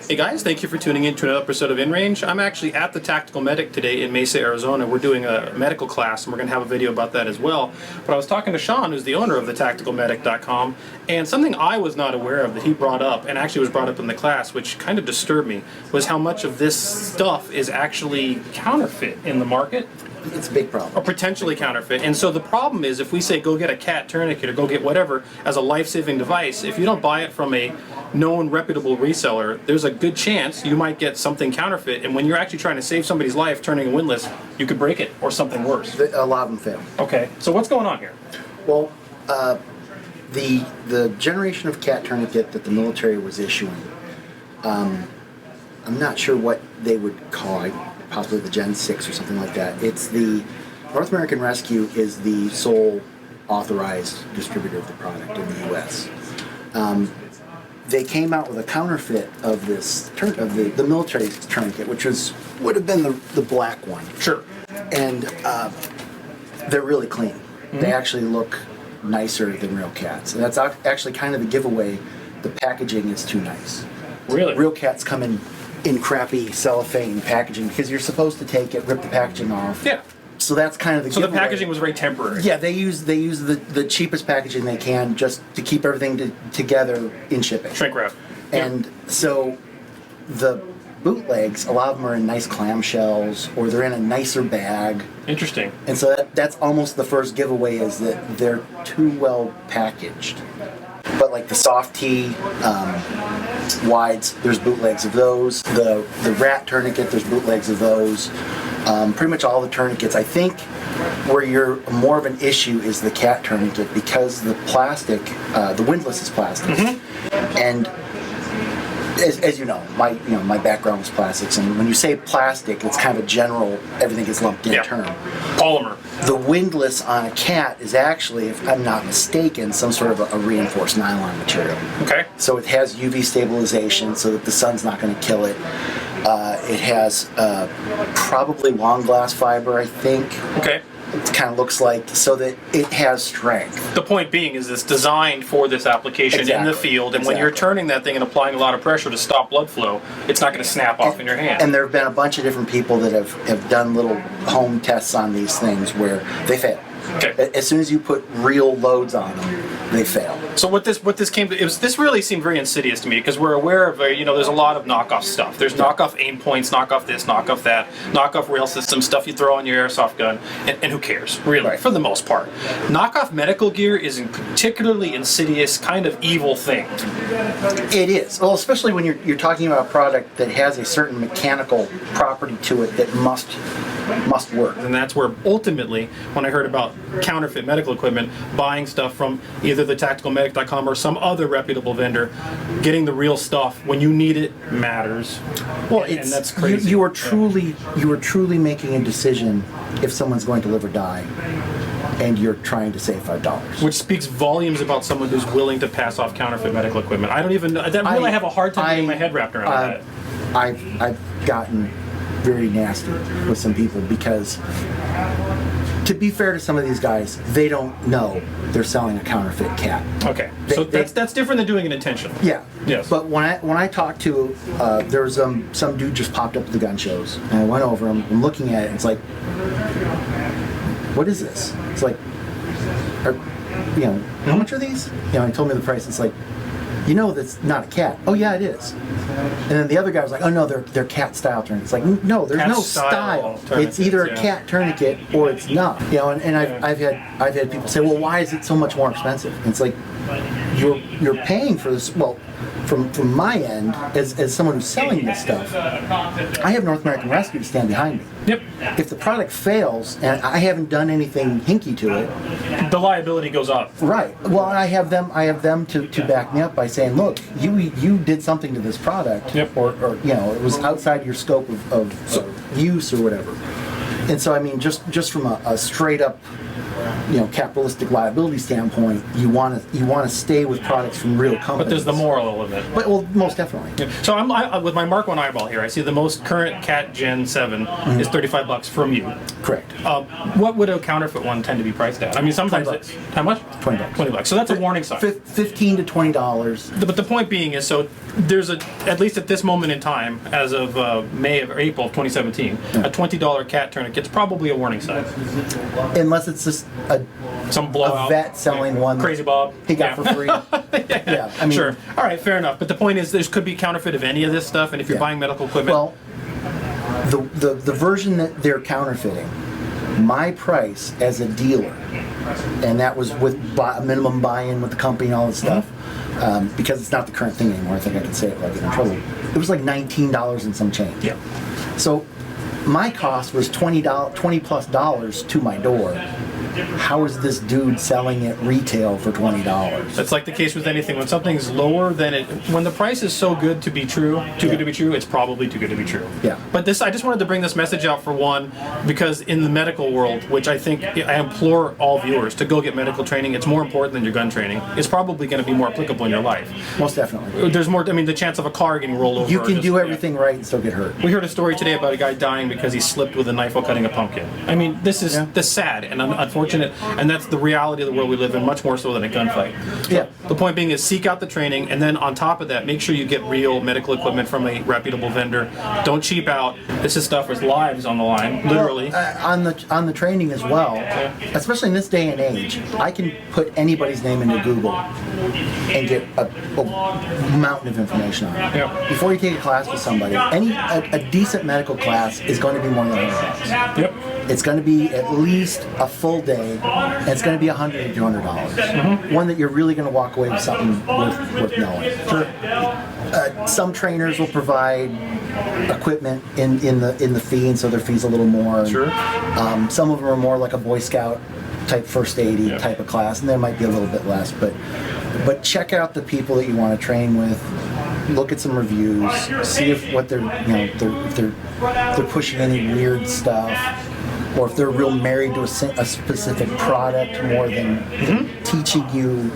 Hey guys, thank you for tuning in to another episode of InRange. I'm actually at the Tactical Medic today in Mesa, Arizona. We're doing a medical class and we're going to have a video about that as well. But I was talking to Sean, who's the owner of the tacticalmedic.com, and something I was not aware of that he brought up, and actually was brought up in the class, which kind of disturbed me, was how much of this stuff is actually counterfeit in the market. It's a big problem. Or potentially counterfeit. And so the problem is, if we say go get a cat tourniquet or go get whatever as a life-saving device, if you don't buy it from a known reputable reseller, there's a good chance you might get something counterfeit, and when you're actually trying to save somebody's life turning a windlass, you could break it or something worse. A lot of them fail. Okay, so what's going on here? Well, the generation of cat tourniquet that the military was issuing, I'm not sure what they would call it, possibly the Gen 6 or something like that. It's the North American Rescue is the sole authorized distributor of the product in the U.S. They came out with a counterfeit of this of the military tourniquet, which would have been the black one. Sure. And they're really clean. Mm-hmm. They actually look nicer than real cats. And that's actually kind of a giveaway. The packaging is too nice. Really? Real cats come in crappy cellophane packaging because you're supposed to take it, rip the packaging off. Yeah. So that's kind of the giveaway. So the packaging was very temporary. Yeah, they use the cheapest packaging they can just to keep everything together in shipping. Shrink wrap. And so the bootlegs, a lot of them are in nice clamshells or they're in a nicer bag. Interesting. And so that's almost the first giveaway, is that they're too well packaged. But like the soft T wides, there's bootlegs of those. The rat tourniquet, there's bootlegs of those. Pretty much all the tourniquets. I think where you're more of an issue is the cat tourniquet, because the plastic, the windlass is plastic, and as you know, my background was plastics, and when you say plastic, it's kind of a general, everything gets lumped in term. Polymer. The windlass on a cat is actually, if I'm not mistaken, some sort of a reinforced nylon material. Okay. So it has UV stabilization so that the sun's not going to kill it. It has probably long glass fiber, I think. Okay. It kind of looks like, so that it has strength. The point being is it's designed for this application in the field, and when you're turning that thing and applying a lot of pressure to stop blood flow, it's not going to snap off in your hand. And there have been a bunch of different people that have done little home tests on these things where they fail. Okay. As soon as you put real loads on them, they fail. So what this came to, this really seemed very insidious to me, because we're aware of, there's a lot of knockoff stuff. There's knockoff Aimpoints, knockoff this, knockoff that, knockoff rail system, stuff you throw on your airsoft gun, and who cares, really, for the most part. Knockoff medical gear is a particularly insidious, kind of evil thing. It is. Well, especially when you're talking about a product that has a certain mechanical property to it that must work. And that's where ultimately, when I heard about counterfeit medical equipment, buying stuff from either the tacticalmedic.com or some other reputable vendor, getting the real stuff when you need it matters. Well, and that's crazy. You are truly making a decision if someone's going to live or die, and you're trying to save $5. Which speaks volumes about someone who's willing to pass off counterfeit medical equipment. I don't even know. I really have a hard time getting my head wrapped around that. I've gotten very nasty with some people because, to be fair to some of these guys, they don't know they're selling a counterfeit cat. Okay, so that's different than doing it intentionally. Yeah. Yes. But when I talked to, there was some dude just popped up at the gun shows, and I went over him. I'm looking at it. And it's like, what is this? It's like, how much are these? He told me the price. It's like, that's not a cat. Oh yeah, it is. And then the other guy was like, oh no, they're cat style tourniquets. It's like, no, there's cat no style. It's either a cat tourniquet or it's not. And I've had people say, well, why is it so much more expensive? And it's like, you're paying for this. Well, from my end, as someone who's selling this stuff, I have North American Rescue to stand behind me. Yep. If the product fails and I haven't done anything hinky to it, the liability goes up. Right. Well, I have them to back me up by saying, look, you did something to this product, or it was outside your scope of use or whatever. And so, I mean, just from a straight up capitalistic liability standpoint, you want to stay with products from real companies. But there's the moral element. But well, most definitely. Yeah. So with my Mark 1 eyeball here, I see the most current Cat Gen 7 is $35 from you. Correct. What would a counterfeit one tend to be priced at? I mean, sometimes it's how much? $20. $20. So that's a warning sign. $15 to $20. But the point being is, so there's at least at this moment in time, as of May or April of 2017, a $20 cat tourniquet's probably a warning sign. Unless it's just some blowout. A vet selling one. Crazy Bob. He got for free. Yeah, I mean, sure. All right, fair enough. But the point is, there could be counterfeit of any of this stuff, and if you're buying medical equipment, well, the version that they're counterfeiting, my price as a dealer, and that was with a minimum buy-in with the company and all this stuff, because it's not the current thing anymore. I think I can say it without getting in trouble. It was like $19 and some change. Yeah. So my cost was $20+ to my door. How is this dude selling it retail for $20? That's like the case with anything. When something's lower than it, when the price is so good to be true, good to be true, it's probably too good to be true. Yeah. But I just wanted to bring this message out for one, because in the medical world, which I think I implore all viewers to go get medical training. It's more important than your gun training. It's probably going to be more applicable in your life. Most definitely. There's more. I mean, the chance of a car getting rolled over. You can do everything right and still get hurt. We heard a story today about a guy dying because he slipped with a knife while cutting a pumpkin. I mean, this is sad and unfortunate, and that's the reality of the world we live in, much more so than a gunfight. Yeah. The point being is seek out the training, and then on top of that, make sure you get real medical equipment from a reputable vendor. Don't cheap out. This is stuff with lives on the line, literally. Well, on the training as well, especially in this day and age, I can put anybody's name into Google and get a mountain of information on it. Yeah. Before you take a class with somebody, a decent medical class is going to be more than $100. Yep. It's going to be at least a full day, and it's going to be $100 to $200. One that you're really going to walk away with something worth knowing. Sure. Some trainers will provide equipment in the fee, and so their fee's a little more. Sure. Some of them are more like a Boy Scout type first aid type of class, and there might be a little bit less. But check out the people that you want to train with. Look at some reviews. See if what if they're pushing any weird stuff, or if they're real married to a specific product more than teaching you.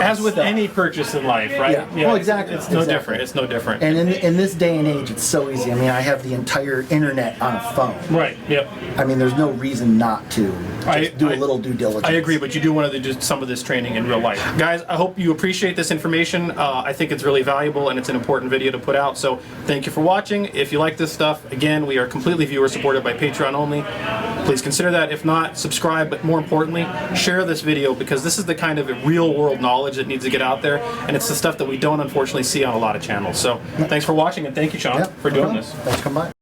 As with any purchase in life, right? Yeah. Well, exactly. It's no different. It's no different. And in this day and age, it's so easy. I mean, I have the entire internet on a phone. Right. Yep. I mean, there's no reason not to do a little due diligence. I agree, but you do want to do some of this training in real life. Guys, I hope you appreciate this information. I think it's really valuable, and it's an important video to put out. So thank you for watching. If you like this stuff, again, we are completely viewer supported by Patreon only. Please consider that. If not, subscribe, but more importantly, share this video, because this is the kind of real world knowledge that needs to get out there, and it's the stuff that we don't unfortunately see on a lot of channels. So thanks for watching, and thank you, Sean, for doing this. Thanks for coming by.